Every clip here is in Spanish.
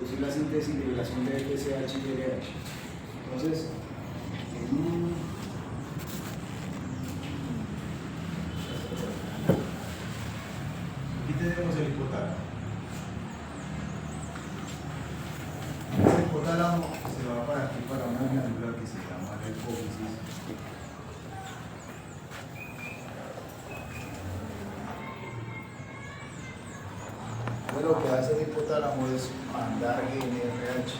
producir la síntesis y liberación de FSH y LH. Entonces, aquí tenemos el hipotálamo. Este hipotálamo se va para aquí, para una glándula que se llama la hipófisis. Lo que hace el hipotálamo es mandar GNRH.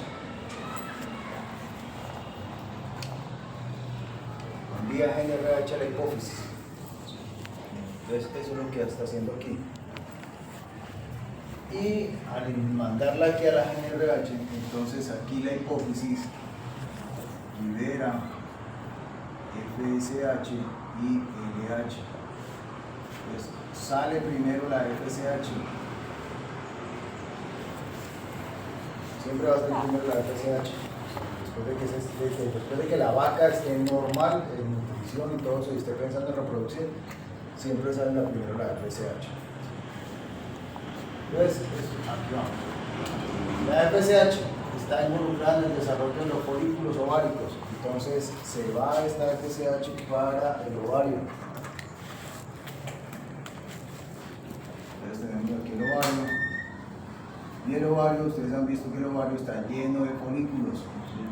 Envía GNRH a la hipófisis. Entonces, eso es lo que está haciendo aquí. Y al mandarla aquí a la GNRH, entonces aquí la hipófisis libera FSH y LH. Entonces, sale primero la FSH. Siempre va a salir primero la FSH. Después de que la vaca esté normal en nutrición y todo eso y esté pensando en reproducir, siempre sale primero la FSH. Entonces, aquí vamos. La FSH está involucrada en el desarrollo de los folículos ováricos. Entonces, se va esta FSH para el ovario. Entonces, tenemos aquí el ovario. Y el ovario, ustedes han visto que el ovario está lleno de folículos. ¿Sí?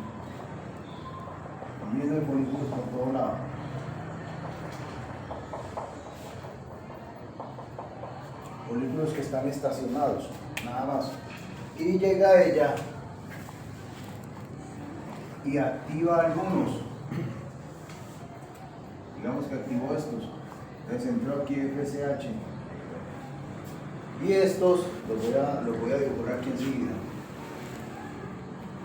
Lleno de folículos por todo lado. Folículos que están estacionados, nada más. Y llega ella y activa algunos. Digamos que activó estos. Entonces entró aquí FSH. Y estos los voy a dibujar aquí enseguida.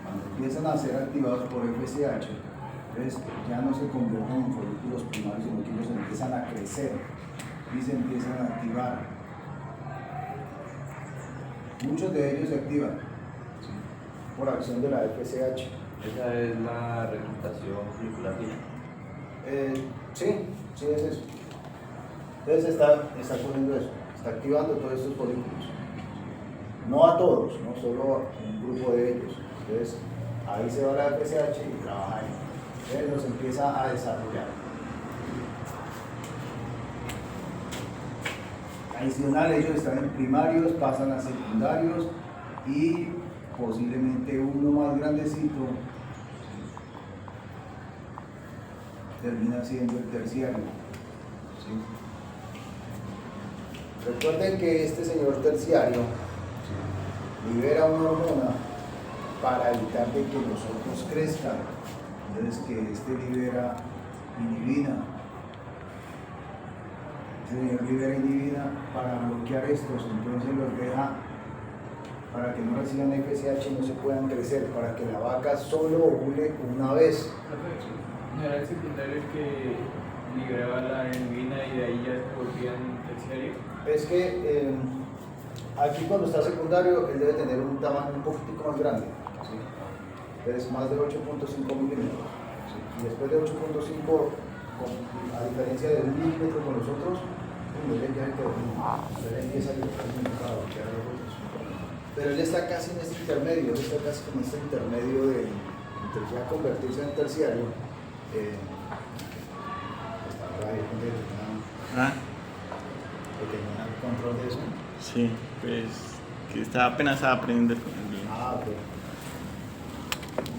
Cuando empiezan a ser activados por FSH, entonces ya no se convierten en folículos primarios, sino que ellos empiezan a crecer y se empiezan a activar. Muchos de ellos se activan, ¿sí?, por acción de la FSH. Esa es la reclutación folicular. Sí, es eso. Entonces está poniendo eso. Está activando todos estos folículos. No a todos, no solo a un grupo de ellos. Entonces, ahí se va la FSH y trabaja ahí. Entonces, los empieza a desarrollar. Adicional, ellos están en primarios, pasan a secundarios y posiblemente uno más grandecito termina siendo el terciario. ¿Sí? Recuerden que este señor terciario libera una hormona para evitar de que los otros crezcan. Entonces, que este libera inhibina. Este señor libera inhibina para bloquear estos, entonces los deja para que no reciban FSH y no se puedan crecer, para que la vaca solo ovule una vez. ¿No era el secundario el que liberaba la inhibina y de ahí ya se volvían terciario? Es que aquí cuando está secundario, él debe tener un tamaño un poquitico más grande, ¿sí? Entonces más de 8.5 milímetros, ¿sí? Y después de 8.5, a diferencia de 1 milímetro con los otros, él ya empieza a bloquear a los otros. Pero él está casi en este intermedio, él está casi como en este intermedio de entre ya convertirse en terciario. Que tenía el control de eso. Sí, pues que está apenas aprendiendo. Ok.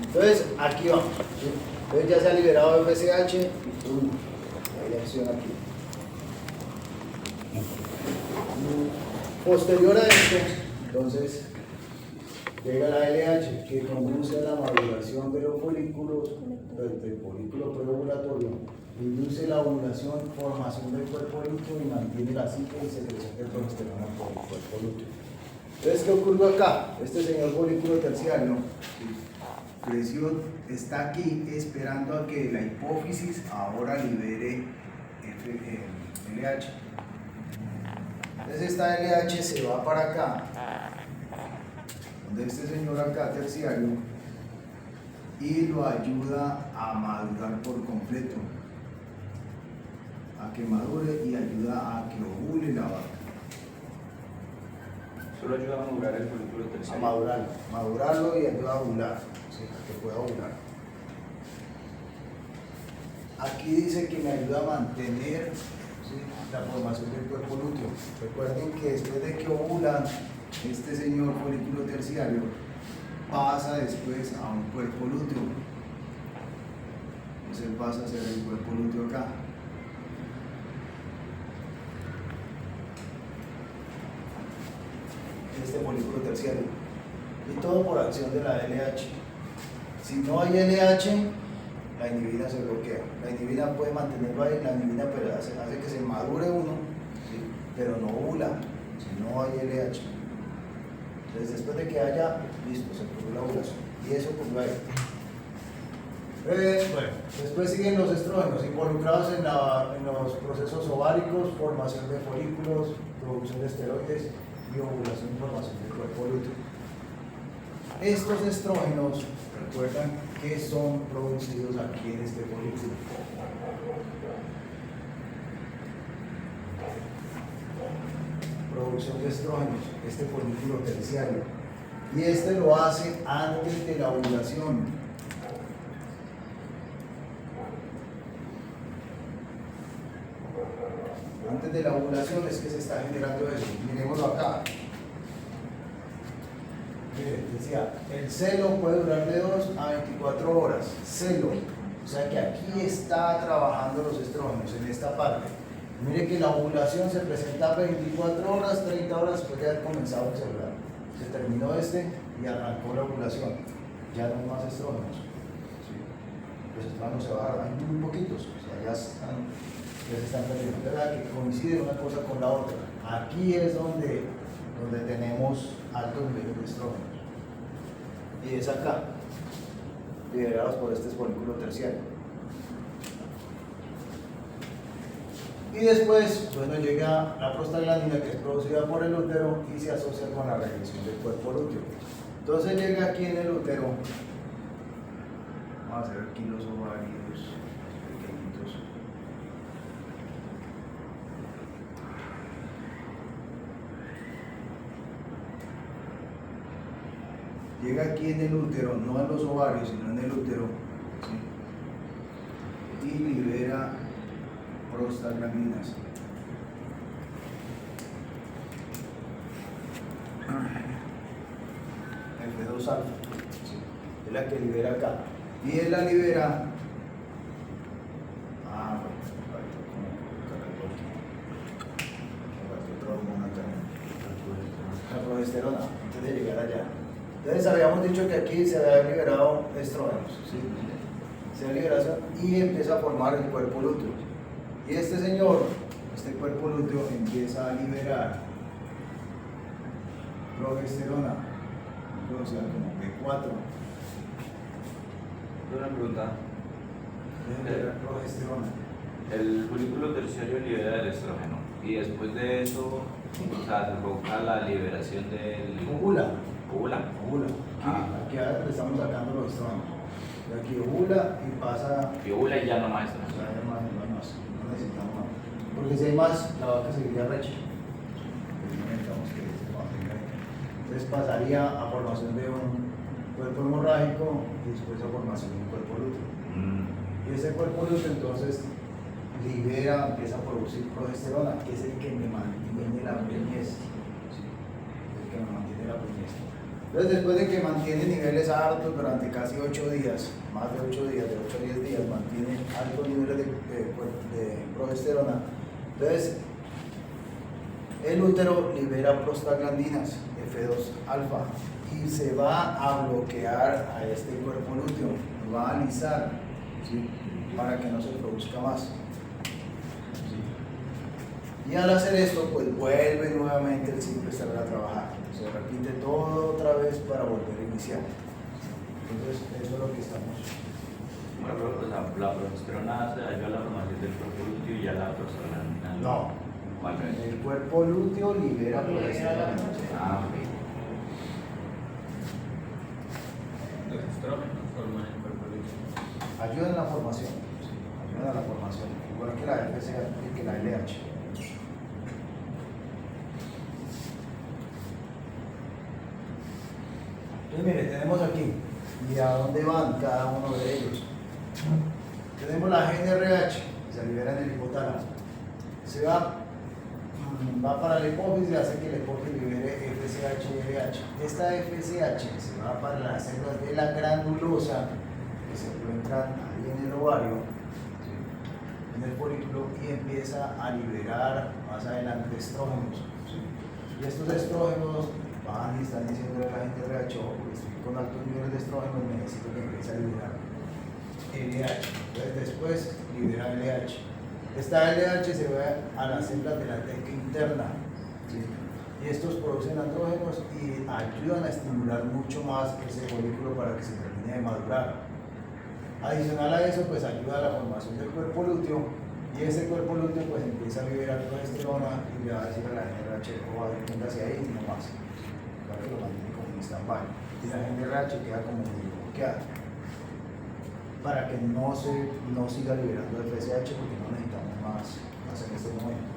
Entonces, aquí vamos. ¿Sí? Entonces ya se ha liberado FSH y hay acción aquí. Posterior a esto, entonces, llega la LH que conduce a la maduración de los folículos, del folículo preovulatorio, induce la ovulación, formación del cuerpo lúteo y mantiene la ciclo y secreción de progesterona por el cuerpo lúteo. Entonces, ¿qué ocurrió acá? Este señor folículo terciario creció, está aquí esperando a que la hipófisis ahora libere LH. Entonces esta LH se va para acá, donde este señor acá terciario, y lo ayuda a madurar por completo, a que madure y ayuda a que ovule la vaca. Solo ayuda a madurar el folículo a terciario. madurarlo y ayuda a ovular, ¿sí? A que pueda ovular. Aquí dice que me ayuda a mantener, ¿sí?, la formación del cuerpo lúteo. Recuerden que después de que ovula, este señor folículo terciario pasa después a un cuerpo lúteo. Entonces él pasa a ser el cuerpo lúteo acá. Este folículo terciario. Y todo por acción de la LH. Si no hay LH, la inhibina se bloquea. La inhibina puede mantenerlo ahí, la inhibina pero hace que se madure uno, ¿sí?, pero no ovula, si no hay LH. Entonces después de que haya, listo, se produce la ovulación. Y eso pues va a ir. Bueno, después siguen los estrógenos involucrados en los procesos ováricos, formación de folículos, producción de esteroides y ovulación y formación del cuerpo lúteo. Estos estrógenos, recuerdan que son producidos aquí en este folículo. Producción de estrógenos, este folículo terciario. Y este lo hace antes de la ovulación. Antes de la ovulación es que se está generando eso. Miremoslo acá. Decía, el celo puede durar de 2 a 24 horas. Celo. O sea que aquí está trabajando los estrógenos, en esta parte. Mire que la ovulación se presenta 24 horas, 30 horas después de haber comenzado el celular. Se terminó y arrancó la ovulación. Ya no hay más estrógenos. ¿Sí? Los estrógenos se bajan, hay muy poquitos. O sea, ya se están perdiendo. ¿Verdad? Que coincide una cosa con la otra. Aquí es donde tenemos altos niveles de estrógenos. Y es acá, liderados por este folículo terciario. Y después, bueno, llega la prostaglandina, que es producida por el útero y se asocia con la regresión del cuerpo lúteo. Entonces llega aquí en el útero, vamos a hacer aquí los ovarios pequeñitos. Llega aquí en el útero, no en los ovarios, sino en el útero, ¿sí?, y libera prostaglandinas. F2 alfa, ¿sí?, es la que libera acá. Y él la libera. La progesterona, antes de llegar allá. Entonces habíamos dicho que aquí se había liberado estrógenos, ¿sí? Se ha liberado y empieza a formar el cuerpo lúteo. Y este señor, este cuerpo lúteo, empieza a liberar progesterona, producida como P4. Una pregunta. Liberar progesterona. El folículo terciario libera el estrógeno y después de eso, o sea, se provoca la liberación del... Ovula. ¿Ovula? Ovula. Aquí le estamos sacando los estrógenos. De aquí ovula y pasa. Y ovula y ya no más O estrógeno. sea, ya no necesitamos más. Porque si hay más, la vaca seguiría recha. Entonces pasaría a formación de un cuerpo hemorrágico y después a formación de un cuerpo lúteo. Y ese cuerpo lúteo entonces empieza a producir progesterona, que es el que me mantiene la preñez. ¿Sí? El que me mantiene la preñez. Entonces, después de que mantiene niveles altos durante casi 8 días, más de 8 días, de 8 a 10 días, mantiene altos niveles de progesterona, entonces el útero libera prostaglandinas, F2 alfa, y se va a bloquear a este cuerpo lúteo, lo va a alisar, ¿sí?, para que no se produzca más. ¿Sí? Y al hacer esto, pues vuelve nuevamente el ciclo estelar a trabajar. Se repite todo otra vez para volver a iniciar. Entonces, eso es lo que estamos. Bueno, pero, o sea, la progesterona se ayuda a la formación del cuerpo lúteo y ya la prostaglandina. No. ¿Cuál es? El cuerpo lúteo libera progesterona. Ah, ok. Los estrógenos forman el cuerpo lúteo. Ayuda en la formación. Sí, ayuda en la formación. Igual que la FSH y que la LH. tenemos aquí y a dónde van cada uno de ellos. Tenemos la GNRH, que se libera en el hipotálamo. Se va para la hipófisis y hace que la hipófisis libere FSH y LH. Esta FSH se va para las células de la granulosa que se encuentran ahí en el ovario, ¿sí?, en el folículo, y empieza a liberar más adelante estrógenos, ¿sí? Y estos estrógenos van y están diciendo a la gente RH, porque estoy con altos niveles de estrógenos, necesito que empiece a liberar LH. Entonces después libera LH. Esta LH se va a las células de la teca interna, ¿sí?, y estos producen andrógenos y ayudan a estimular mucho más ese folículo para que se termine de madurar. Adicional a eso, pues ayuda a la formación del cuerpo lúteo, y ese cuerpo lúteo pues empieza a liberar progesterona y le va a decir a la GNRH, o a ir hacia ahí y no más, para que lo mantiene como en stand-by, y la GNRH queda como medio bloqueada, para que no siga liberando el FSH, porque no necesitamos más en este momento.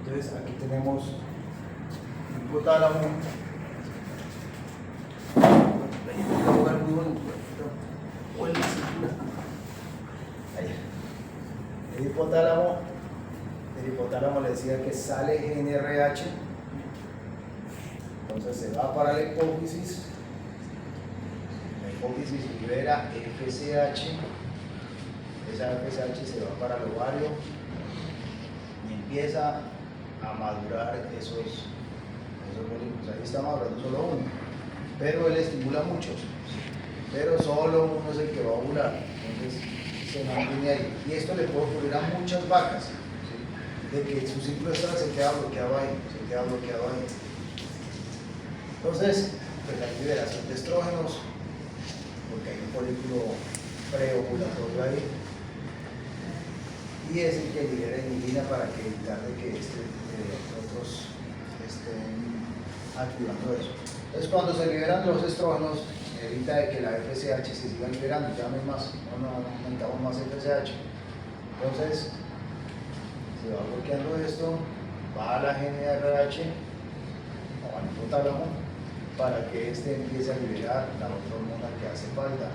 Entonces aquí tenemos el hipotálamo. El hipotálamo le decía que sale GNRH, entonces se va para la hipófisis. La hipófisis libera FSH, esa FSH se va para el ovario y empieza a madurar esos folículos. Ahí está madurando solo uno, pero él estimula muchos, pero solo uno es el que va a ovular, entonces se mantiene ahí. Y esto le puede ocurrir a muchas vacas, ¿sí?, de que su ciclo estral se queda bloqueado ahí. Entonces, pues hay liberación de estrógenos, porque hay un folículo preovulatorio ahí, y es el que libera inhibina para que evitar de que otros estén activando eso. Entonces, cuando se liberan los estrógenos, evita de que la FSH se siga liberando, ya no hay más, no aumentamos más FSH. Entonces, se va bloqueando esto, va a la GNRH o al hipotálamo para que este empiece a liberar la otra hormona que hace falta,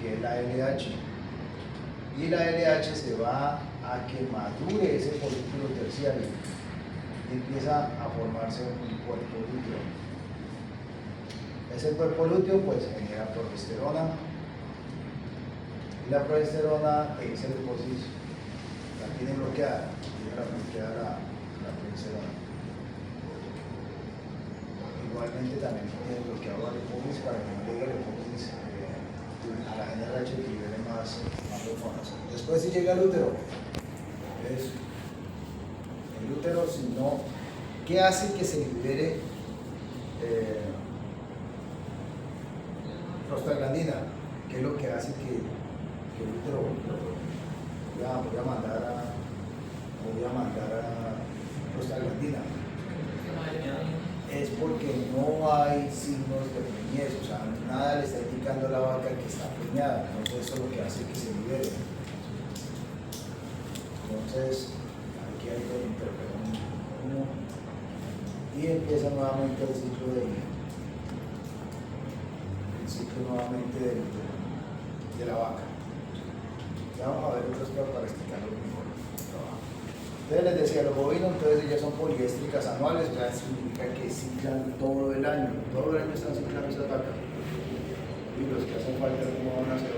que es la LH. Y la LH se va a que madure ese folículo terciario y empieza a formarse un cuerpo lúteo. Ese cuerpo lúteo pues genera progesterona, y la progesterona esa liposis la tiene bloqueada, la progesterona. Igualmente también tiene bloqueado la liposis para que no llegue la liposis a la GNRH y libere más hormonas. Después, si llega el útero, el útero, si no, ¿qué hace que se libere prostaglandina? ¿Qué es lo que hace que el útero voy a mandar a prostaglandina? Es porque no hay signos de preñez, o sea, nada le está indicando a la vaca que está preñada, entonces eso es lo que hace que se libere. Entonces, aquí hay que interpretar uno y empieza nuevamente el ciclo de la vaca. Ya vamos a ver otras cosas para explicarlo mejor. Entonces les decía, los bovinos, entonces ellas son poliéstricas anuales, o sea, significa que ciclan todo el año están ciclando esas vacas. Y los que hacen falta, ¿cómo van a hacer?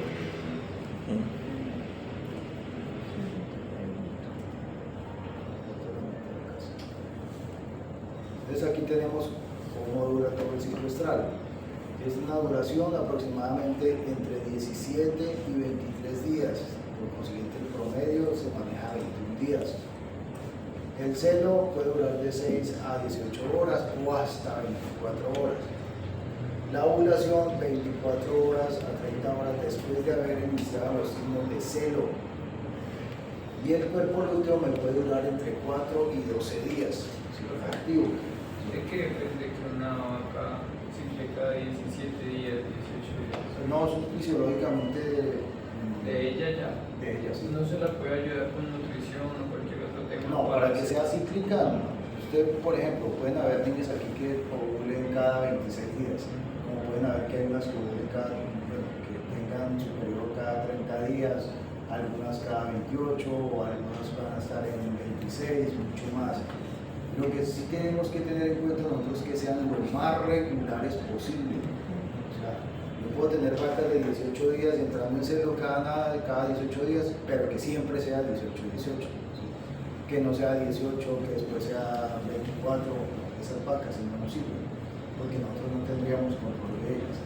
Entonces aquí tenemos cómo dura todo el ciclo estral. Es una duración aproximadamente entre 17 y 23 días, por consiguiente el promedio se maneja 21 días. El celo puede durar de 6 a 18 horas o hasta 24 horas. La ovulación 24 horas a 30 horas después de haber iniciado los signos de celo. Y el cuerpo lúteo me puede durar entre 4 y 12 días, si lo es activo. ¿De qué depende que una vaca cicle cada 17 días, 18 días? No, eso es fisiológicamente De ella ya. de ella, sí. No se la puede ayudar con nutrición o cualquier otro tema. No, para que sea cíclica, no. Usted, por ejemplo, pueden haber niños aquí que ovulen cada 26 días, como pueden haber que hay unas que ovulen que tengan su periodo cada 30 días, algunas cada 28 o algunas van a estar en 26, mucho más. Lo que sí tenemos que tener en cuenta nosotros es que sean lo más regulares posible. O sea, yo puedo tener vacas de 18 días entrando en celo cada 18 días, pero que siempre sea 18-18. Que no sea 18, que después sea 24, esas vacas, si no nos sirven, porque nosotros no tendríamos control de ellas.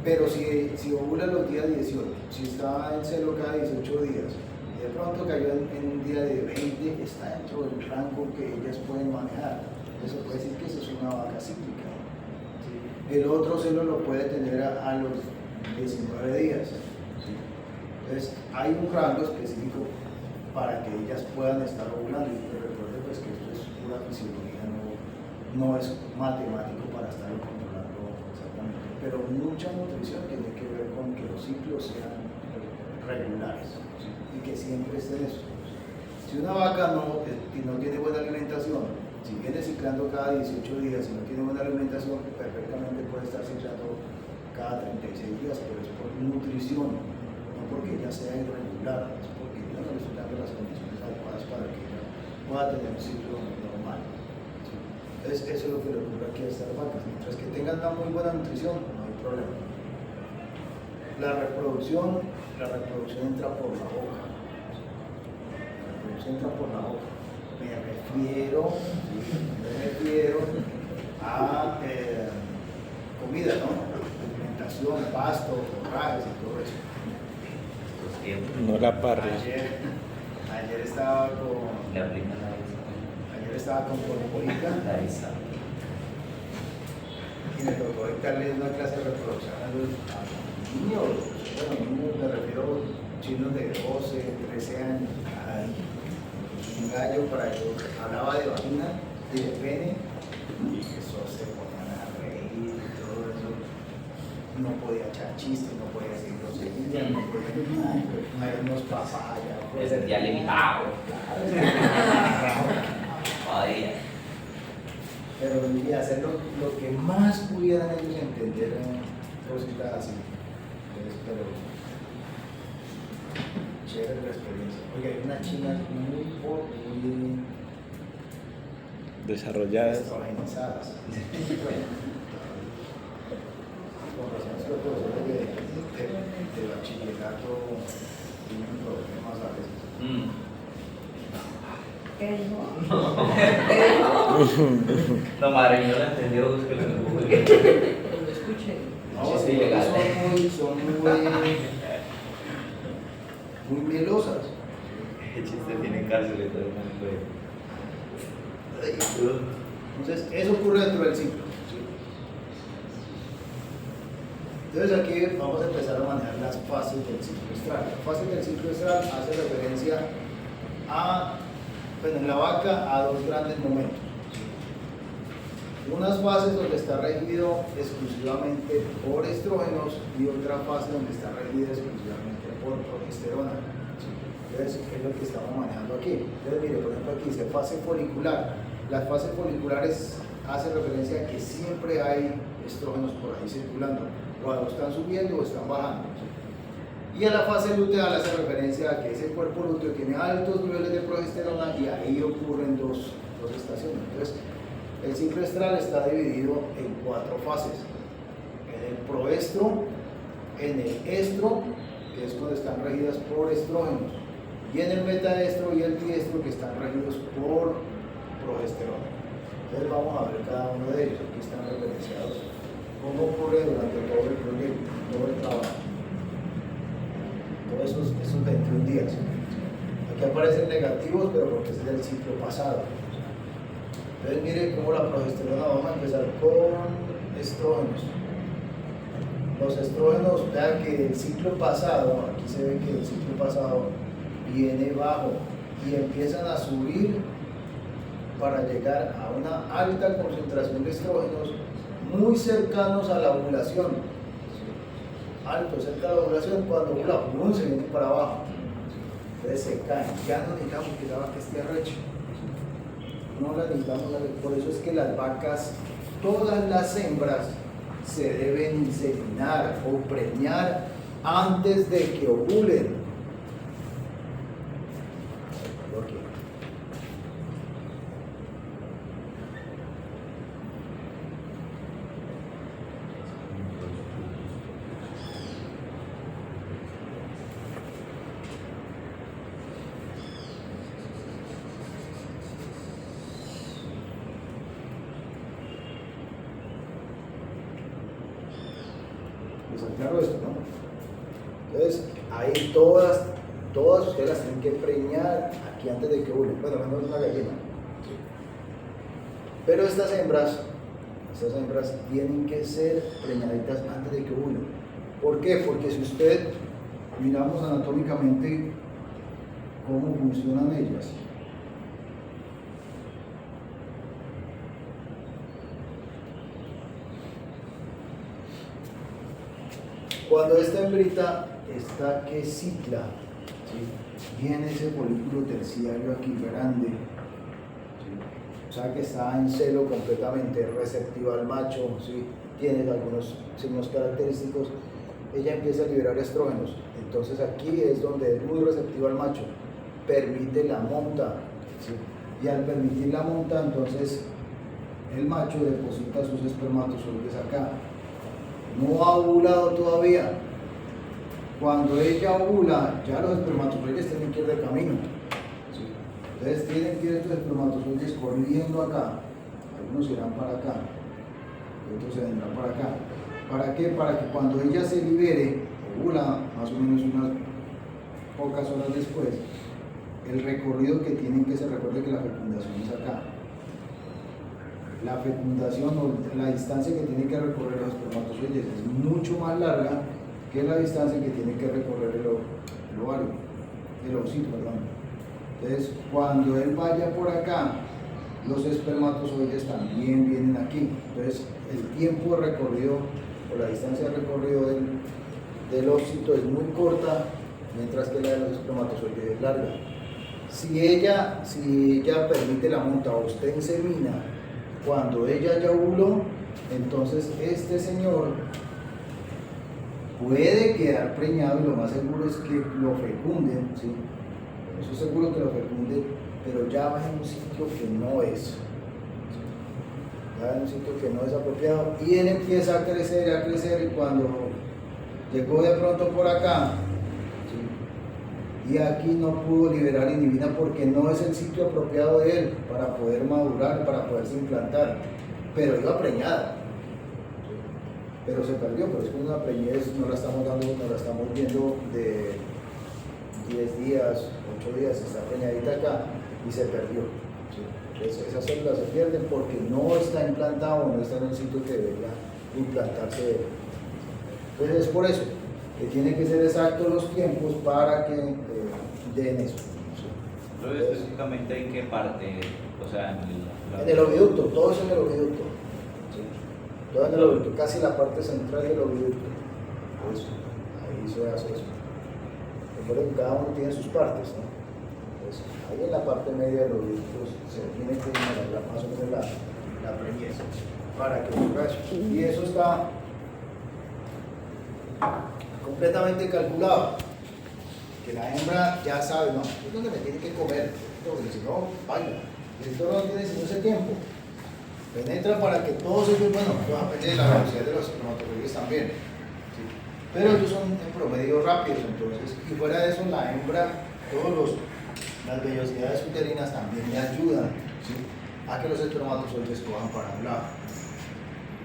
Pero si ovula los días 18, si está en celo cada 18 días, y de pronto cayó en un día de 20, está dentro del rango que ellas pueden manejar. Eso puede decir que eso es una vaca cíclica. El otro celo lo puede tener a los 19 días. Entonces, hay un rango específico para que ellas puedan estar ovulando. Y recuerden pues, que esto es pura fisiología, no es matemático para estarlo controlando exactamente. Pero mucha nutrición tiene que ver con que los ciclos sean regulares, ¿sí? Y que siempre estén eso. Si una vaca no tiene buena alimentación, si viene ciclando cada 18 días y no tiene buena alimentación, perfectamente puede estar ciclando cada 36 días, pero es por nutrición, no porque ella sea irregular, es porque ella no le está dando las condiciones adecuadas para que ella pueda tener un ciclo normal. ¿Sí? Entonces, eso es lo que le ocurre aquí a estas vacas. Mientras que tengan una muy buena nutrición, no hay problema. La reproducción entra por la boca. La reproducción entra por la boca. Me refiero a comida, ¿no? Alimentación, pasto, forrajes y todo eso. No la parla. Ayer estaba con. Le aplican la Ayer estaba con Polipolita ISA. y me tocó dictarle una clase de reproducción a los niños. Bueno, niños me refiero chinos de 12, 13 años. Ay, un gallo para ellos hablaba de vagina y de pene y eso se ponían a reír y todo eso. No podía echar chistes, no podía decir groserías, no podía hay unos papayas. Me sentía limitado. Joder. Pero y hacer lo que más pudieran ellos entender cositas así. Entonces, pero chévere la experiencia. Oye, hay unas chinas muy Desarrolladas. estrogenizadas. Con razón es que los profesores de bachillerato tienen problemas a veces. No, madre, yo no entendí, búsquelo en Google. No, Sí, legal. son muy mielosas. El chiste tiene cárcel y todo el mundo. Entonces, eso ocurre dentro del ciclo. ¿Sí? Entonces, aquí vamos a empezar a manejar las fases del ciclo estral. La fase del ciclo estral hace referencia a, bueno, en la vaca, a dos grandes momentos. Unas fases donde está regido exclusivamente por estrógenos y otra fase donde está regida exclusivamente por progesterona. ¿Sí? Entonces, es lo que estamos manejando aquí. Entonces, mire, por ejemplo, aquí dice fase folicular. Las fases foliculares hacen referencia a que siempre hay estrógenos por ahí circulando, cuando están subiendo o están bajando. Y a la fase luteal hace referencia a que ese cuerpo lúteo tiene altos niveles de progesterona y ahí ocurren dos estaciones. Entonces, el ciclo estral está dividido en 4 fases: en el proestro, en el estro, que es cuando están regidas por estrógenos, y en el metaestro y el diestro, que están regidos por progesterona. Entonces vamos a ver cada uno de ellos, aquí están referenciados, cómo ocurre durante todo el proyecto, todo el trabajo, todos esos 21 días. Aquí aparecen negativos, pero porque es del ciclo pasado. Entonces mire cómo la progesterona, vamos a empezar con estrógenos. Los estrógenos, vean que el ciclo pasado, aquí se ve que el ciclo pasado viene bajo y empiezan a subir para llegar a una alta concentración de estrógenos muy cercanos a la ovulación. Alto, cerca de la ovulación, cuando ovula, se viene para abajo. Entonces se caen, ya no necesitamos que la vaca esté arrecha. no las necesitamos, por eso es que las vacas, todas las hembras, se deben inseminar o preñar antes de que ovulen. Ok. Les aclaro esto, ¿no? Entonces, ahí todas ustedes las tienen que preñar aquí antes de que ovulen. Bueno, menos una gallina. Pero estas hembras tienen que ser preñaditas antes de que ovulen. ¿Por qué? Porque si usted miramos anatómicamente cómo funcionan ellas. Cuando esta hembrita está que cicla, ¿sí? Viene ese folículo terciario aquí grande, ¿sí? O sea que está en celo completamente receptiva al macho, ¿sí? Tiene algunos signos característicos, ella empieza a liberar estrógenos, entonces aquí es donde es muy receptiva al macho, permite la monta, ¿sí? Y al permitir la monta, entonces el macho deposita sus espermatozoides acá. No ha ovulado todavía. Cuando ella ovula, ya los espermatozoides tienen que ir de camino. ¿Sí? Entonces tienen que ir estos espermatozoides corriendo acá. Algunos irán para acá, y otros se vendrán para acá. ¿Para qué? Para que cuando ella se libere, ovula más o menos unas pocas horas después, el recorrido que tienen que se recuerde que la fecundación es acá. La fecundación o la distancia que tiene que recorrer los espermatozoides es mucho más larga que la distancia que tiene que recorrer el ovario, el ovocito, perdón. Entonces, cuando él vaya por acá, los espermatozoides también vienen aquí. Entonces, el tiempo de recorrido o la distancia de recorrido del óvulo es muy corta, mientras que la de los espermatozoides es larga. Si ella permite la monta o usted insemina, cuando ella ya ovuló, entonces este señor puede quedar preñado y lo más seguro es que lo fecunden, ¿sí? Eso es seguro que lo fecunden, pero ya va en un sitio que no es, ¿sí? Ya en un sitio que no es apropiado y él empieza a crecer y cuando llegó de pronto por acá, ¿sí? Y aquí no pudo liberar inhibina porque no es el sitio apropiado de él para poder madurar, para poderse implantar, pero iba preñada, ¿sí? Pero se perdió, pero es que una preñez no la estamos viendo de 10 días, 8 días, está preñadita acá y se perdió, ¿sí? Entonces esas células se pierden porque no está implantado o no está en el sitio que debería implantarse. Entonces es por eso que tienen que ser exactos los tiempos para que den eso. ¿Sí? Pero específicamente en qué parte, o sea, en el oviducto, todo es en el oviducto. ¿Sí? Todo en el oviducto, casi la parte central del oviducto. Eso, ahí se hace eso. Recuerden que cada uno tiene sus partes, ¿no? Entonces, ahí en la parte media del oviducto se tiene que generar más o menos la preñez para que ocurra eso. Y eso está completamente calculado, que la hembra ya sabe, no, es donde me tiene que comer, porque si no, baila. Esto no tiene sino ese tiempo. Penetra para que todos ellos, bueno, depende de la velocidad de los espermatozoides también, ¿sí? Pero ellos son en promedio rápidos, entonces, y fuera de eso, la hembra, las vellosidades uterinas también le ayudan, ¿sí? A que los espermatozoides cojan para un lado.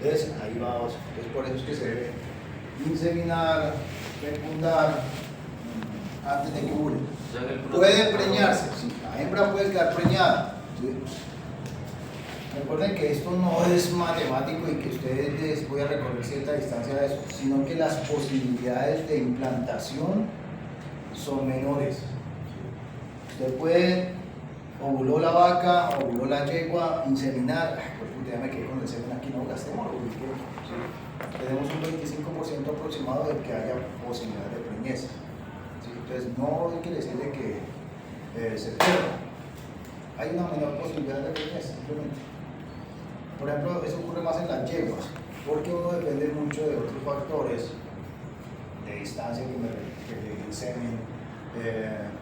Entonces, ahí vamos, entonces por eso es que se debe inseminar, fecundar antes de que ovule. Puede preñarse, ¿sí? La hembra puede quedar preñada, ¿sí? Recuerden que esto no es matemático y que ustedes voy a recorrer cierta distancia de eso, sino que las posibilidades de implantación son menores. Usted puede, ovuló la vaca, ovuló la yegua, inseminar, ya me quedé con el semen aquí, no gastémoslo, ¿sí? Tenemos un 25% aproximado de que haya posibilidad de preñez, ¿sí? Entonces no quiere decir de que se pierda. hay una menor posibilidad de preñez, simplemente. Por ejemplo, eso ocurre más en las yeguas, porque uno depende mucho de otros factores, de distancia que le dio el semen,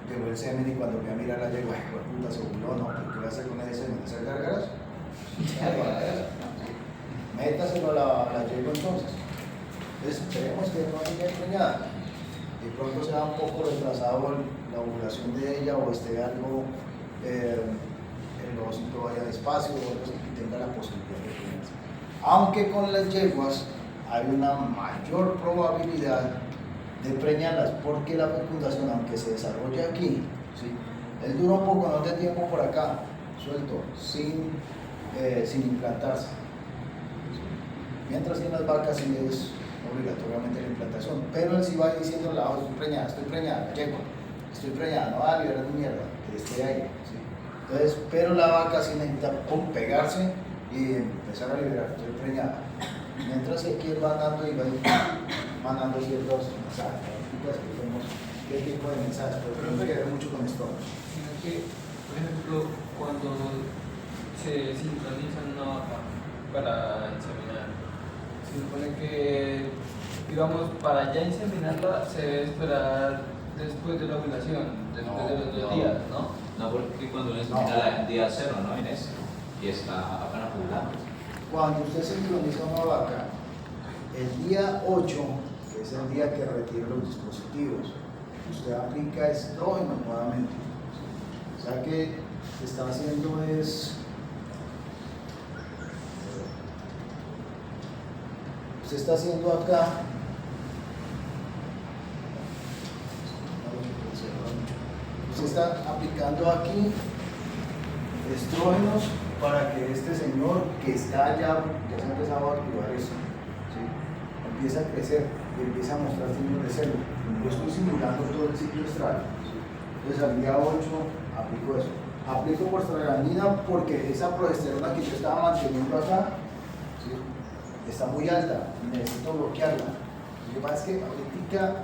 llegó el semen y cuando voy a mirar la yegua, ay, puta, se burló, no, ¿qué voy a hacer con ese semen? ¿Hacer gárgaras? Métaselo a la yegua entonces. Entonces, esperemos que no esté preñada. De pronto sea un poco retrasado la ovulación de ella o esté algo, el ovocito vaya despacio o algo así, y tenga la posibilidad de preñarse. Aunque con las yeguas hay una mayor probabilidad de preñarlas, porque la fecundación, aunque se desarrolle aquí, ¿sí? Él dura un poco, no de tiempo por acá, suelto, sin implantarse. Mientras que en las vacas sí es obligatoriamente la implantación, pero él sí va diciendo, estoy preñada, yegua, estoy preñada, no va a liberar mi mierda, que esté ahí. ¿Sí? Entonces, pero la vaca sí necesita pegarse y empezar a liberar, estoy preñada. Mientras que aquí él va andando y va mandando ciertos mensajes. Después vemos qué tipo de mensajes, pero tenemos que ver mucho con esto. Sino que, por ejemplo, cuando se sincroniza una vaca para inseminar, se supone que, digamos, para ya inseminarla se debe esperar después de la ovulación, después de los 2 días, ¿no? No, porque cuando uno insemina la en día 0, ¿no? Inés, y está apenas ovulando. Cuando usted sincroniza una vaca, el día 8, que es el día que retira los dispositivos, usted aplica estrógeno nuevamente. O sea que se está haciendo es... Usted está haciendo acá... Usted está aplicando aquí estrógenos para que este señor que está ya se ha empezado a activar eso, ¿sí? Empieza a crecer y empieza a mostrar signos de celo. Yo estoy simulando todo el ciclo estral. ¿Sí? Entonces al día 8 aplico eso. Aplico prostaglandina porque esa progesterona que yo estaba manteniendo acá, ¿sí? Está muy alta y necesito bloquearla. Lo que pasa es que ahorita,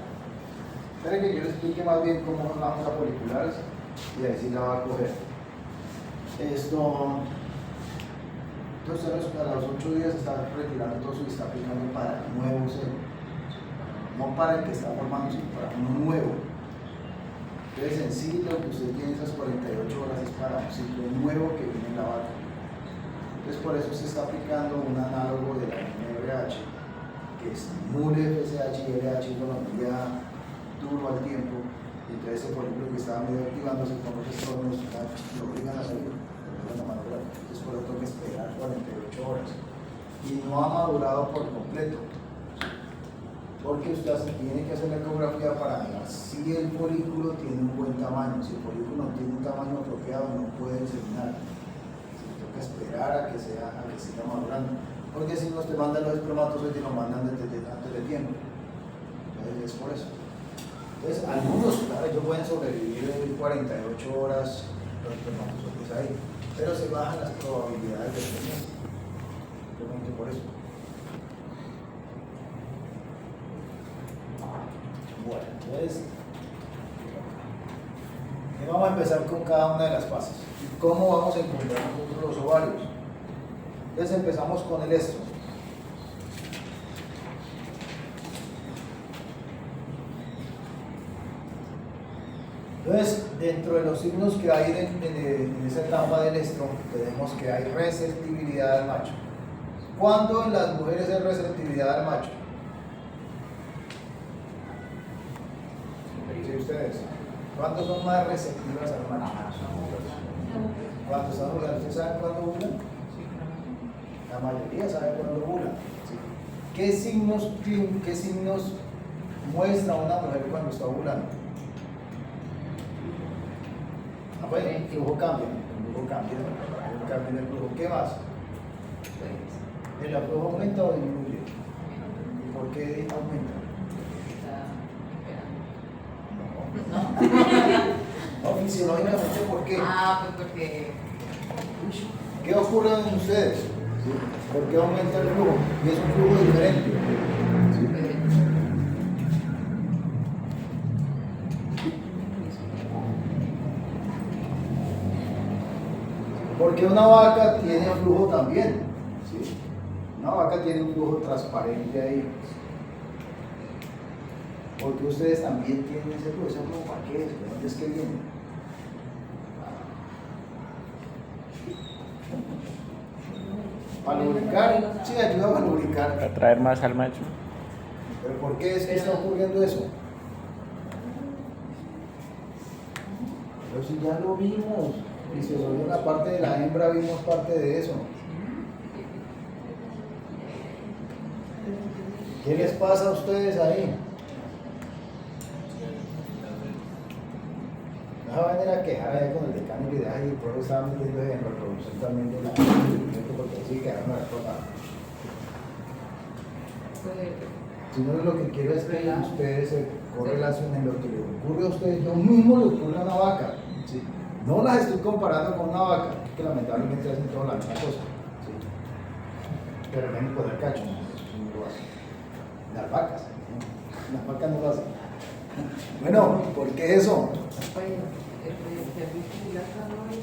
espere que yo les explique más bien cómo vamos a foliculares y ahí sí la va a coger. Esto, entonces a los 8 días está retirando todo eso y está aplicando para el nuevo celo, no para el que está formando, sino para uno nuevo. Entonces en sí lo que usted tiene esas 48 horas es para un ciclo nuevo que viene en la vaca. Entonces por eso se está aplicando un análogo de la NRH que estimule FSH y LH con la vía duro al tiempo. Entonces ese folículo que estaba medio activándose con los estrógenos lo obligan a salir. Entonces por eso tengo que esperar 48 horas y no ha madurado por completo, porque usted tiene que hacer la ecografía para ver si el folículo tiene un buen tamaño. Si el folículo no tiene un tamaño apropiado, no puede inseminar. Tengo que esperar a que siga madurando, porque si no te mandan los espermatozoides y lo mandan antes de tiempo. Entonces es por eso. Entonces algunos, claro, ellos pueden sobrevivir 48 horas los espermatozoides ahí, pero se bajan las probabilidades de preñez, simplemente por eso. Bueno, entonces vamos a empezar con cada una de las fases. ¿Cómo vamos a encontrar nosotros los ovarios? Entonces empezamos con el estro. Entonces, dentro de los signos que hay en esa etapa del estro, tenemos que hay receptibilidad al macho. ¿Cuándo en las mujeres hay receptividad al macho? ¿Sí, ustedes? ¿Cuándo son más receptivas al macho? ¿Cuándo están ovulando? ¿Ustedes saben cuándo ovulan? La mayoría sabe cuándo ovulan. ¿Sí? ¿Qué signos muestra una mujer cuando está ovulando? Bueno, el flujo cambia, en el flujo. ¿Qué más? ¿El flujo aumenta o disminuye? ¿Y por qué aumenta? No, fisiológicamente, ¿por qué? Pues porque... ¿Qué ocurre en ustedes? ¿Sí? ¿Por qué aumenta el flujo? Y es un flujo diferente. ¿Sí? Porque una vaca tiene flujo también, ¿sí? Una vaca tiene un flujo transparente ahí. Porque ustedes también tienen ese flujo. ¿Ese flujo para qué es? ¿De dónde es que viene? Para lubricar, sí, ayuda a lubricar. Para traer más al macho. ¿Pero por qué es que está ocurriendo eso? Pero si ya lo vimos, y se lo vio en la parte de la hembra, vimos parte de eso. ¿Qué les pasa a ustedes ahí? No van a venir a quejar allá con el decano y ay, el pueblo estaba metiendo en reproducción también de la porque sí quedaron las cosas. Si no, lo que quiero es que ustedes se correlacionen lo que les ocurre a ustedes, lo mismo le ocurre a una vaca. ¿Sí? No las estoy comparando con una vaca, que lamentablemente hacen toda la misma cosa. ¿Sí? Pero ven por el cacho, no lo hacen. Las vacas, ¿no? Las vacas no lo hacen. Bueno, ¿por qué eso?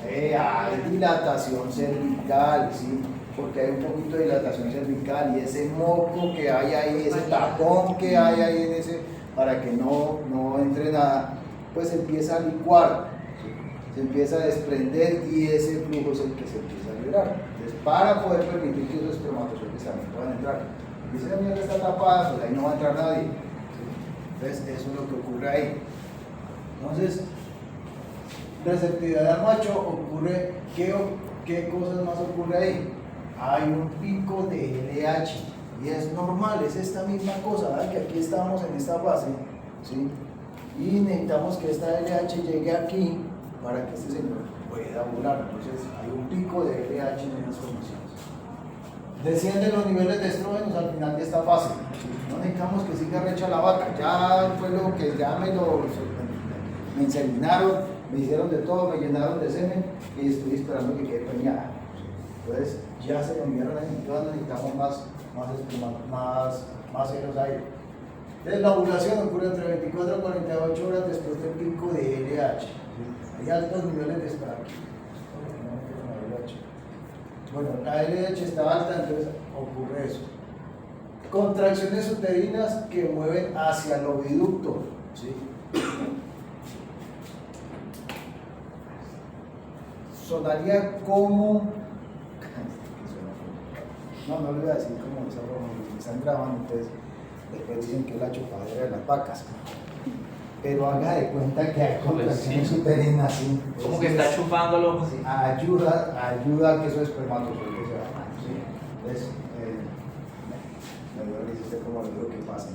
Hay dilatación cervical, ¿sí? Porque hay un poquito de dilatación cervical y ese moco que hay ahí, ese tapón que hay ahí en ese, para que no entre nada, pues empieza a licuar, ¿sí? Se empieza a desprender y ese flujo es el que se empieza a liberar. Entonces, para poder permitir que esos espermatozoides también puedan entrar, y si la mierda está tapada, pues ahí no va a entrar nadie, ¿sí? Entonces, eso es lo que ocurre ahí. Entonces, receptividad al macho ocurre, ¿qué cosas más ocurre ahí? Hay un pico de LH y es normal, es esta misma cosa, ¿verdad? Que aquí estamos en esta fase, ¿sí? Y necesitamos que esta LH llegue aquí para que este señor pueda ovular. Entonces hay un pico de LH en esas condiciones. Descienden los niveles de estrógenos al final de esta fase. No necesitamos que siga recha la vaca, ya fue lo que ya me inseminaron, me hicieron de todo, me llenaron de semen y estoy esperando que quede preñada. Entonces ya se lo enviaron ahí, entonces necesitamos más ceros ahí. Entonces la ovulación ocurre entre 24 a 48 horas después del pico de LH. Hay altos niveles de estrógeno. Bueno, la LH está alta, entonces ocurre eso. Contracciones uterinas que mueven hacia el oviducto, ¿sí? Sonaría como... No le voy a decir como esa forma, porque están grabando, entonces después dicen que es la chupadera de las vacas. Pero haga de cuenta que hay contracciones uterinas, ¿sí? Como que está chupándolo. Sí, ayuda a que esos espermatozoides se vayan, ¿sí? Entonces, me dice usted como le digo que pasa,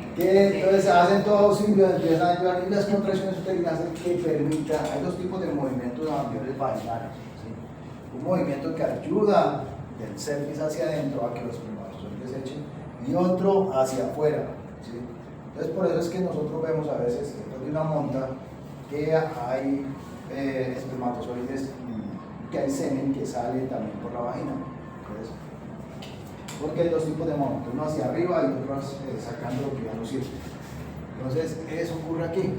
entonces hacen todo simbiosis, empiezan a ayudar y las contracciones uterinas hacen que permita, hay dos tipos de movimientos ambientales vaginales, ¿sí? Un movimiento que ayuda del cervix hacia adentro a que los espermatozoides se echen y otro hacia afuera, ¿sí? Entonces por eso es que nosotros vemos a veces después de una monta que hay espermatozoides, que hay semen que sale también por la vagina. Entonces, porque hay dos tipos de monta, uno hacia arriba y otro sacando lo que ya no sirve. Entonces eso ocurre aquí.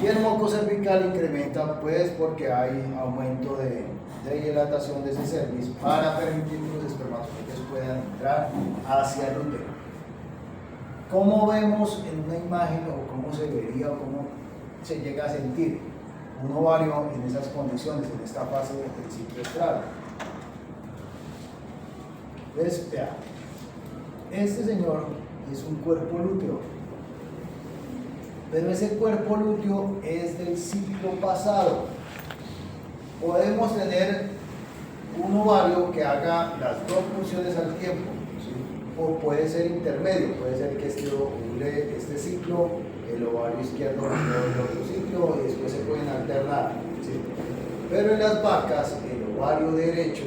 Y el moco cervical incrementa pues porque hay aumento de dilatación de ese cervix para permitir que los espermatozoides puedan entrar hacia el útero. ¿Cómo vemos en una imagen o cómo se vería o cómo se llega a sentir un ovario en esas condiciones, en esta fase del ciclo estral? Entonces, vea, este señor es un cuerpo lúteo, pero ese cuerpo lúteo es del ciclo pasado. Podemos tener un ovario que haga las dos funciones al tiempo, ¿sí? O puede ser intermedio, puede ser que este ovule este ciclo, el ovario izquierdo el otro ciclo y después se pueden alternar, ¿sí? Pero en las vacas el ovario derecho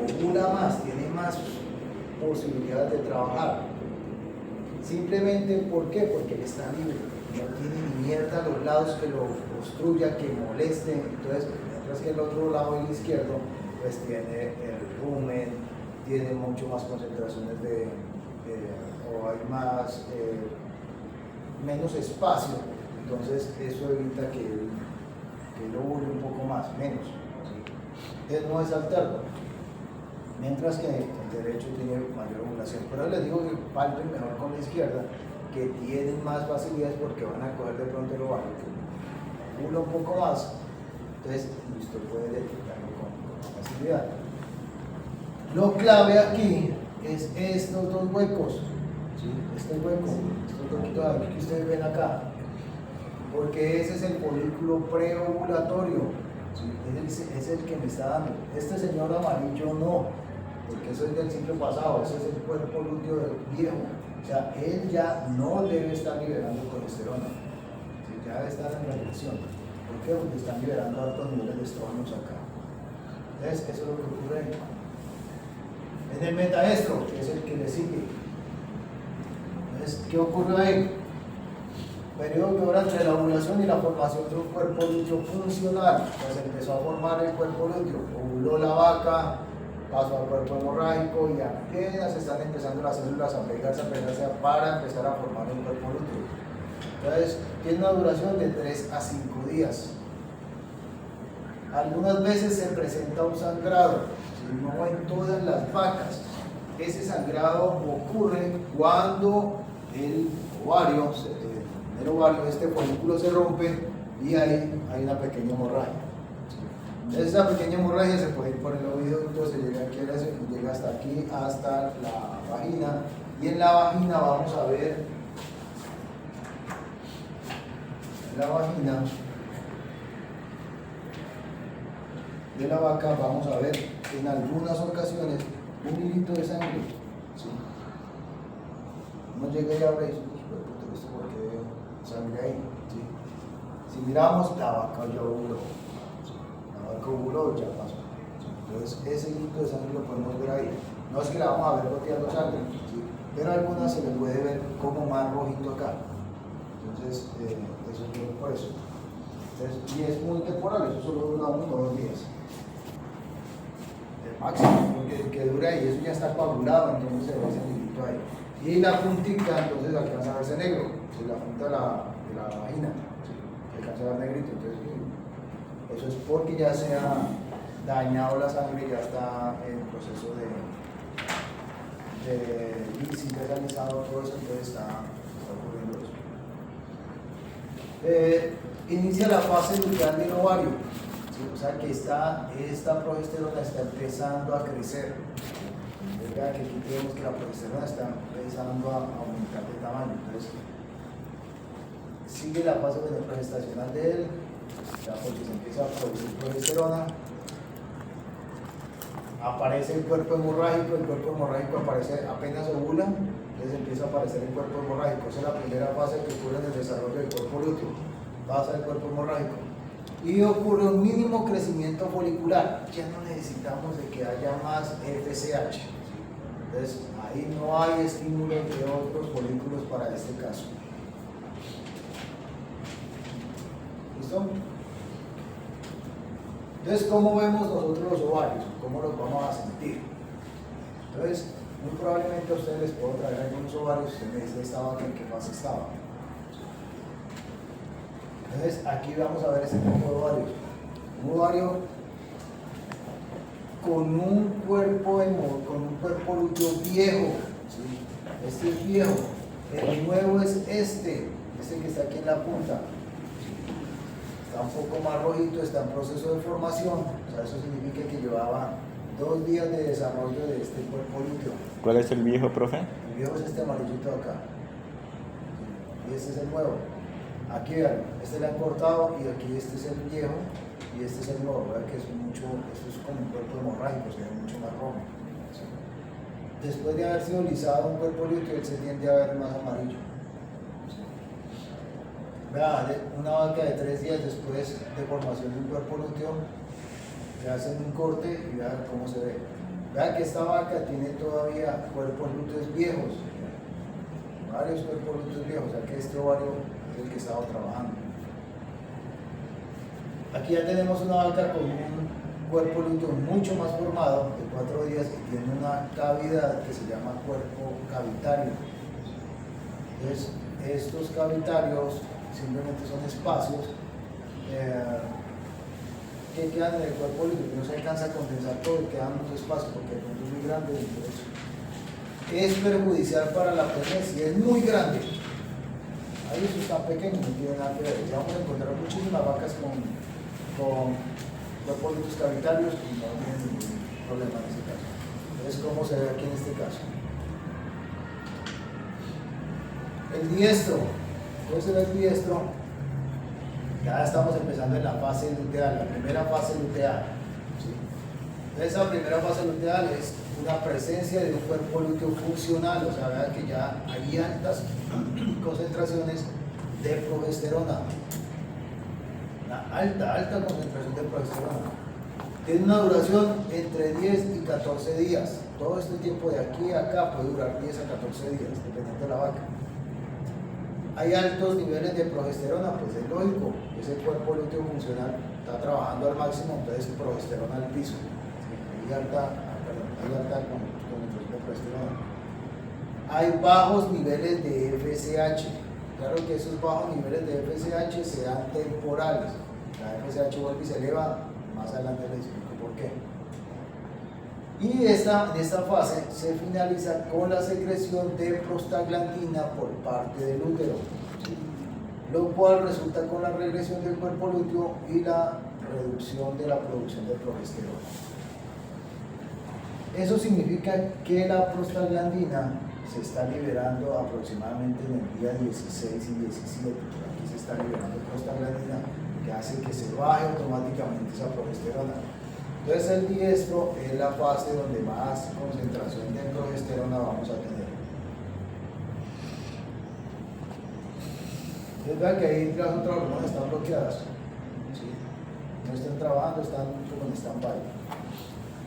ovula más, tiene más posibilidades de trabajar. Simplemente, ¿por qué? Porque él está libre, no tiene ni mierda a los lados que lo obstruya, que moleste. Entonces, mientras que el otro lado, el izquierdo, pues tiene el rumen, tiene mucho más concentraciones o hay más, menos espacio. Entonces, eso evita que él que el óvulo un poco más, menos. ¿Sí? Entonces no es alterno. Mientras que el derecho tiene mayor ovulación. Pero les digo que palpen mejor con la izquierda, que tienen más facilidades porque van a coger de pronto el ovario, que ovula un poco más. Entonces usted puede detectarlo con facilidad. Lo clave aquí es estos dos huecos, ¿sí? Este hueco, estos dos huecos aquí que ustedes ven acá, porque ese es el folículo preovulatorio, ¿sí? Es el que me está dando. Este señor amarillo no, porque eso es del ciclo pasado, ese es el cuerpo lúteo viejo, o sea, él ya no debe estar liberando colesterol, ¿sí? Ya debe estar en regresión. ¿Por qué? Porque están liberando altos niveles de estrógenos acá. Entonces, eso es lo que ocurre ahí. En el metaestro, que es el que le sigue. Entonces, ¿qué ocurre ahí? Periodo que dura entre la ovulación y la formación de un cuerpo lúteo funcional. Entonces empezó a formar el cuerpo lúteo, ovuló la vaca, pasó al cuerpo hemorrágico y apenas están empezando las células a pegarse para empezar a formar un cuerpo lúteo. Entonces, tiene una duración de 3 a 5 días. Algunas veces se presenta un sangrado, ¿sí? No en todas las vacas. Ese sangrado ocurre cuando el ovario, este folículo se rompe y ahí hay una pequeña hemorragia. ¿Sí? Esa pequeña hemorragia se puede ir por el oído, entonces llega hasta aquí, hasta la vagina, y en la vagina vamos a ver, en la vagina de la vaca vamos a ver en algunas ocasiones un hilito de sangre, ¿sí? No llega y abre eso, porque sangre ahí, ¿sí? Si miramos, la vaca ya ovuló, ¿sí? La vaca ovuló, ya pasó, ¿sí? Entonces ese hilito de sangre lo podemos ver ahí. No es que la vamos a ver goteando sangre, ¿sí? Pero algunas se les puede ver como más rojito acá. Entonces eso es por eso. Entonces, y es muy temporal, eso solo dura 1 o 2 días. Máximo, porque que dura y eso ya está coagulado, entonces se ve ese hilito ahí. Y la puntita, entonces alcanza a verse negro, ¿sí? La punta de la vagina, ¿sí? Alcanza a ver negrito, entonces eso es porque ya se ha dañado la sangre, ya está en proceso de lisis, desalizado, todo eso, entonces está ocurriendo eso. Inicia la fase luteal del ovario. ¿Sí? O sea que esta progesterona está empezando a crecer. Vean que aquí tenemos que la progesterona está empezando a aumentar de tamaño. Entonces, sigue la fase progestacional de él, ya porque se empieza a producir progesterona. Aparece el cuerpo hemorrágico aparece apenas ovula, entonces empieza a aparecer el cuerpo hemorrágico. Esa es la primera fase que ocurre en el desarrollo del cuerpo lúteo. Pasa el cuerpo hemorrágico. Y ocurre un mínimo crecimiento folicular. Ya no necesitamos de que haya más FSH. Entonces, ahí no hay estímulo de otros folículos para este caso. ¿Listo? Entonces, ¿cómo vemos nosotros los ovarios? ¿Cómo los vamos a sentir? Entonces, muy probablemente a ustedes les puedo traer algunos ovarios. Usted me dice esta vaca en qué fase estaba. Entonces, aquí vamos a ver ese tipo de ovarios. Un ovario con un cuerpo lúteo viejo, ¿sí? Este es viejo. El nuevo es este que está aquí en la punta. Está un poco más rojito, está en proceso de formación. O sea, eso significa que llevaba 2 días de desarrollo de este cuerpo lúteo. ¿Cuál es el viejo, profe? El viejo es este amarillito de acá. Y este es el nuevo. Aquí vean, este le han cortado y aquí este es el viejo y este es el nuevo. Vean que esto es como un cuerpo hemorrágico, se ve mucho más rojo. ¿Sí? Después de haber sido lisado un cuerpo lúteo, él se tiende a ver más amarillo. ¿Sí? Vean, una vaca de 3 días después de formación de un cuerpo lúteo, le hacen un corte y vean cómo se ve. Vean que esta vaca tiene todavía cuerpos lúteos viejos, varios cuerpos lúteos viejos, o sea que este ovario el que estaba trabajando. Aquí ya tenemos una vaca con un cuerpo lúteo mucho más formado de 4 días y tiene una cavidad que se llama cuerpo cavitario. Entonces, estos cavitarios simplemente son espacios que quedan en el cuerpo líquido, que no se alcanza a condensar todo y quedan muchos espacios porque el fondo es muy grande. Entonces, es perjudicial para la preñez y es muy grande. Ahí eso está pequeño, no tiene nada que ver. Ya vamos a encontrar muchísimas vacas con cuerpos líquidos cavitarios y no tienen ningún problema en ese caso. Entonces, ¿cómo se ve aquí en este caso? El diestro, ¿cómo se ve el diestro? Ya estamos empezando en la fase luteal, la primera fase luteal. ¿Sí? Esa primera fase luteal es una presencia de un cuerpo lúteo funcional, o sea, vean que ya hay altas concentraciones de progesterona. Una alta concentración de progesterona. Tiene una duración entre 10 y 14 días. Todo este tiempo de aquí a acá puede durar 10 a 14 días, dependiendo de la vaca. Hay altos niveles de progesterona, pues es lógico, ese cuerpo lúteo funcional está trabajando al máximo, entonces progesterona al piso. Hay alta concentración de progesterona. Hay bajos niveles de FSH. Claro que esos bajos niveles de FSH sean temporales. La FSH vuelve y se eleva, más adelante les explico por qué. Y en esta fase se finaliza con la secreción de prostaglandina por parte del útero, ¿sí? Lo cual resulta con la regresión del cuerpo lúteo y la reducción de la producción de progesterona. Eso significa que la prostaglandina se está liberando aproximadamente en el día 16 y 17. Aquí se está liberando prostaglandina que hace que se baje automáticamente esa progesterona. Entonces el diestro es la fase donde más concentración de progesterona vamos a tener. Entonces vean que ahí las otras hormonas están bloqueadas, ¿sí? No están trabajando, están como en stand-by.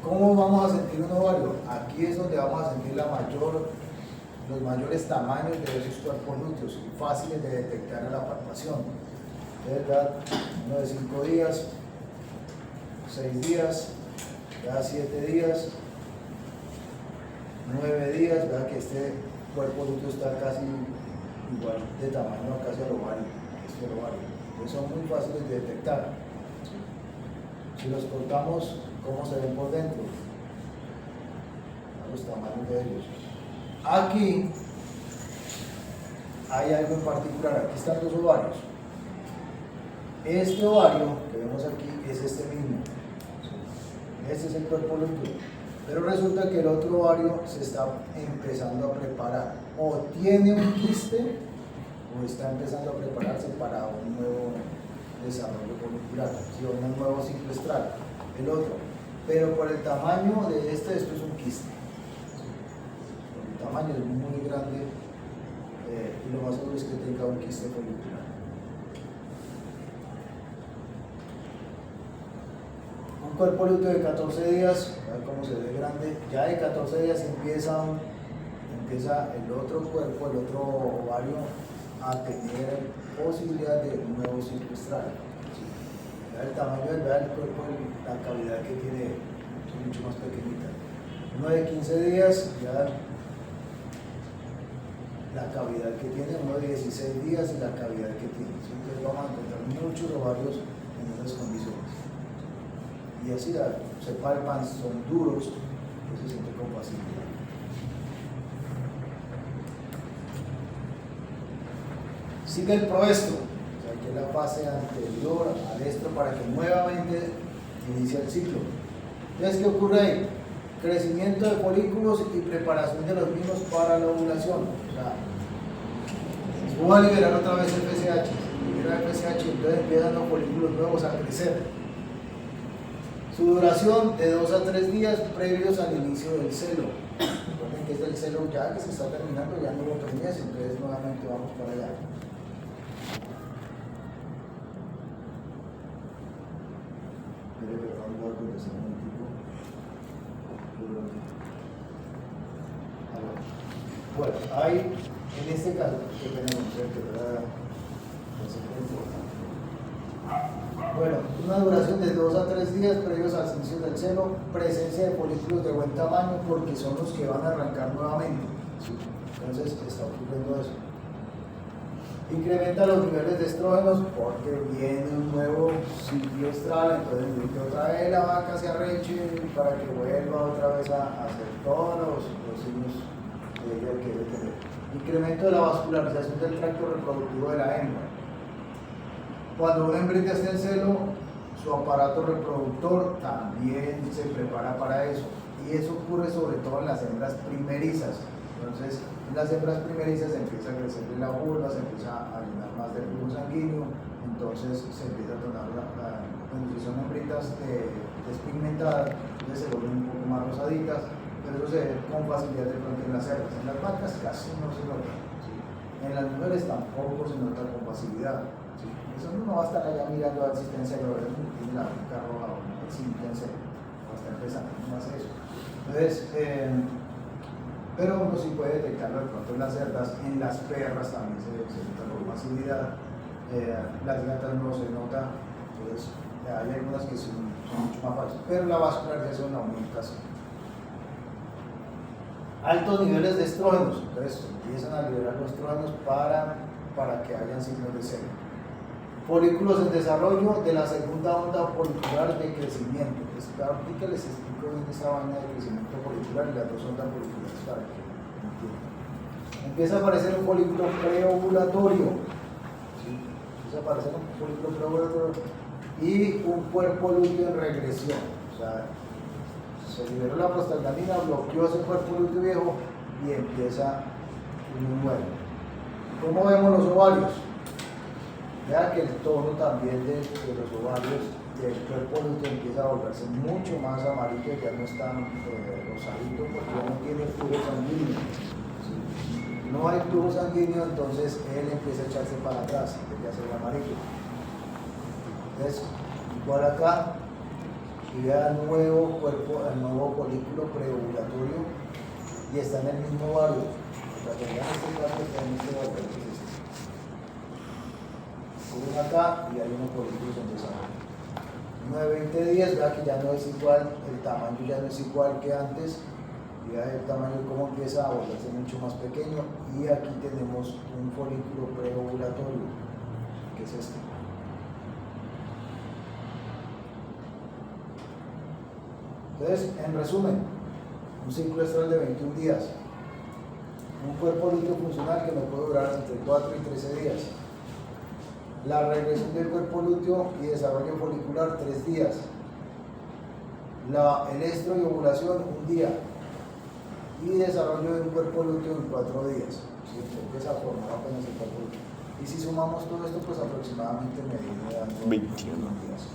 ¿Cómo vamos a sentir un ovario? Aquí es donde vamos a sentir los mayores tamaños de esos cuerpos lúteos, fáciles de detectar en la palpación. Entonces vean, uno de 5 días, 6 días, cada 7 días, 9 días, vean que este cuerpo lúteo está casi igual de tamaño casi al ovario, este es el ovario. Entonces son muy fáciles de detectar. Si los cortamos, ¿cómo se ven por dentro? Los tamaños de ellos. Aquí hay algo en particular, aquí están los ovarios. Este ovario que vemos aquí es este mismo. Este es el cuerpo lúteo. Pero resulta que el otro ovario se está empezando a preparar. O tiene un quiste o está empezando a prepararse para un nuevo desarrollo folicular, ¿sí? O un nuevo ciclo estral. El otro. Pero por el tamaño de esto es un quiste. El tamaño es muy grande y lo más seguro es que tenga un quiste folicular. Un cuerpo lúteo de 14 días, a ver cómo se ve grande, ya de 14 días empieza el otro cuerpo, el otro ovario a tener posibilidad de un nuevo ciclo estral. ¿Sí? Vea el tamaño del cuerpo, la cavidad que tiene es mucho más pequeñita. Uno de 15 días, ya la cavidad que tiene, uno de 16 días y la cavidad que tiene. ¿Sí? Entonces vamos a encontrar muchos ovarios en esas condiciones. Y así se palpan, son duros, que se siente con facilidad. Sigue el proestro, o sea, que es la fase anterior al estro para que nuevamente inicie el ciclo. Entonces, ¿qué ocurre ahí? Crecimiento de folículos y preparación de los mismos para la ovulación. O sea, voy a liberar otra vez el FSH, libera el FSH, entonces empiezan los folículos nuevos a crecer. Su duración de 2 a 3 días previos al inicio del celo. Recuerden que es del celo ya que se está terminando, ya no lo preñez, entonces nuevamente vamos para allá. Bueno, hay en este caso que tenemos bueno, una duración de 2 a 3 días previos al inicio del celo, presencia de folículos de buen tamaño porque son los que van a arrancar nuevamente. ¿Sí? Entonces está ocurriendo eso. Incrementa los niveles de estrógenos porque viene un nuevo ciclo estral, entonces necesita otra vez la vaca se arreche para que vuelva otra vez a hacer todos los signos de ella que debe tener. Incremento de la vascularización del tracto reproductivo de la hembra. Cuando una hembrita está en celo, su aparato reproductor también se prepara para eso. Y eso ocurre sobre todo en las hembras primerizas. Entonces, en las hembras primerizas empieza a crecer la vulva, se empieza a llenar más de flujo sanguíneo, entonces se empieza a tornar bueno, si son hembritas despigmentadas, entonces se vuelven un poco más rosaditas, pero eso se ve con facilidad de pronto en las cerdas. En las vacas casi no se nota, ¿sí? En las mujeres tampoco se nota con facilidad. ¿Sí? Eso no va a estar allá mirando la existencia de tiene la vaca roja o el simpiense, va a estar empezando, no hace eso. Entonces, pero uno sí puede detectarlo de pronto en las cerdas, en las perras también se nota con facilidad, las gatas no se nota, entonces hay algunas que son mucho más fáciles, pero la vascularización aumenta así. Altos niveles de estrógenos, entonces empiezan a liberar los estrógenos para que hayan signos de celo. Folículos en desarrollo de la segunda onda folicular de crecimiento. Ahorita les explico bien esa vaina de crecimiento folicular y las dos ondas foliculares para que entiendan. Empieza a aparecer un folículo preovulatorio. ¿Sí? Empieza a aparecer un folículo preovulatorio y un cuerpo lúteo en regresión. O sea, se liberó la prostaglandina, bloqueó ese cuerpo lúteo viejo y empieza uno nuevo. ¿Cómo vemos los ovarios? Vea que el tono también de los ovarios del cuerpo lúteo empieza a volverse mucho más amarillo, ya no es tan rosadito porque ya no tiene flujo sanguíneo. ¿Sí? No hay flujo sanguíneo, entonces él empieza a echarse para atrás, empieza a ser amarillo. Entonces, igual acá, y vea el nuevo cuerpo, el nuevo folículo preovulatorio y está en el mismo ovario. Para que vean este caso que está en este ovario. Suben acá y hay unos folículos en desarrollo. 9-20 días, vea que ya no es igual, el tamaño ya no es igual que antes, y vea el tamaño cómo empieza a volverse mucho más pequeño, y aquí tenemos un folículo preovulatorio, que es este. Entonces, en resumen, un ciclo estral de 21 días, un cuerpo lúteo funcional que no puede durar entre 4 y 13 días. La regresión del cuerpo lúteo y desarrollo folicular 3 días. El estro y ovulación 1 día. Y desarrollo de un cuerpo lúteo en 4 días. ¿Sí? Empieza a formar apenas el cuerpo lúteo. Y si sumamos todo esto, pues aproximadamente me viene dando 21 días.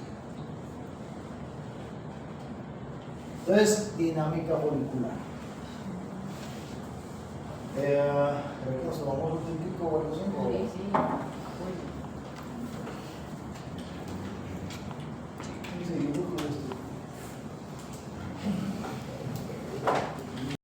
Entonces, dinámica folicular. Creo que nos tomamos un tiempo o algo así. Sí, sí.